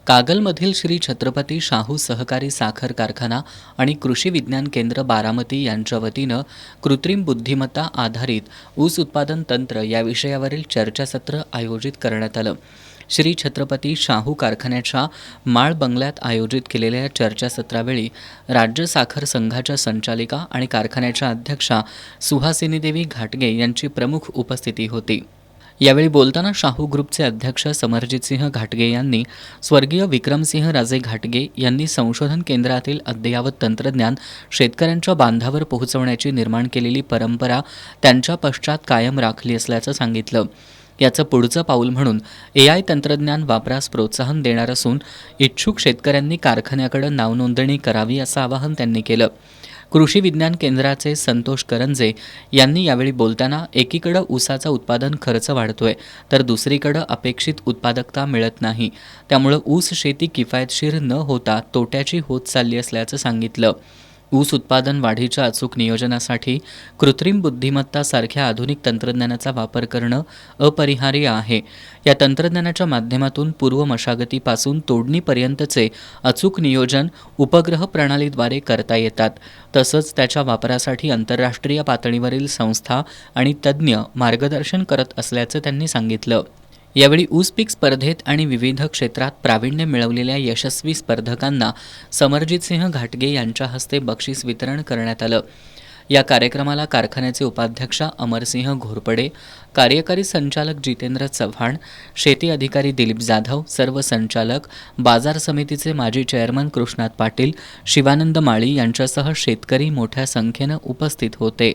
कागलमधील श्री छत्रपती शाहू सहकारी साखर कारखाना आणि कृषी विज्ञान केंद्र बारामती यांच्या वतीनं कृत्रिम बुद्धिमत्ता आधारित ऊस उत्पादन तंत्र या विषयावरील चर्चासत्र आयोजित करण्यात आलं. श्री छत्रपती शाहू कारखान्याच्या माळ बंगल्यात आयोजित केलेल्या या चर्चासत्रावेळी राज्य साखर संघाच्या संचालिका आणि कारखान्याच्या अध्यक्षा सुहासिनी देवी घाटगे यांची प्रमुख उपस्थिती होती. यावेळी बोलताना शाहू ग्रुपचे अध्यक्ष समरजितसिंह घाटगे यांनी स्वर्गीय विक्रमसिंह राजे घाटगे यांनी संशोधन केंद्रातील अद्ययावत तंत्रज्ञान शेतकऱ्यांच्या बांधावर पोहोचवण्याची निर्माण केलेली परंपरा त्यांच्या पश्चात कायम राखली असल्याचं सांगितलं. याचं पुढचं पाऊल म्हणून AI तंत्रज्ञान वापरास प्रोत्साहन देणार असून इच्छुक शेतकऱ्यांनी कारखान्याकडे नावनोंदणी करावी असं आवाहन त्यांनी केलं. कृषी विज्ञान केंद्राचे संतोष करंजे यांनी यावेळी बोलताना एकीकडे ऊसाचा उत्पादन खर्च वाढतोय तर दुसरीकडे अपेक्षित उत्पादकता मिळत नाही, त्यामुळे ऊस शेती किफायतशीर न होता तोट्याची होत चालली असल्याचं सांगितलं. ऊस उत्पादन वाढीच्या अचूक नियोजनासाठी कृत्रिम बुद्धिमत्ता सारख्या आधुनिक तंत्रज्ञानाचा वापर करणं अपरिहार्य आहे. या तंत्रज्ञानाच्या माध्यमातून पूर्व मशागतीपासून तोडणीपर्यंतचे अचूक नियोजन उपग्रह प्रणालीद्वारे करता येतात. तसंच त्याच्या वापरासाठी आंतरराष्ट्रीय पातळीवरील संस्था आणि तज्ज्ञ मार्गदर्शन करत असल्याचं त्यांनी सांगितलं. यावेळी ऊस पीक स्पर्धेत आणि विविध क्षेत्रात प्रावीण्य मिळवलेल्या यशस्वी स्पर्धकांना समरजितसिंह घाटगे यांच्या हस्ते बक्षीस वितरण करण्यात आलं. या कार्यक्रमाला कारखान्याचे उपाध्यक्ष अमरसिंह घोरपडे, कार्यकारी संचालक जितेंद्र चव्हाण, शेती अधिकारी दिलीप जाधव, सर्व संचालक, बाजार समितीचे माजी चेअरमन कृष्णात पाटील, शिवानंद माळी यांच्यासह शेतकरी मोठ्या संख्येनं उपस्थित होते.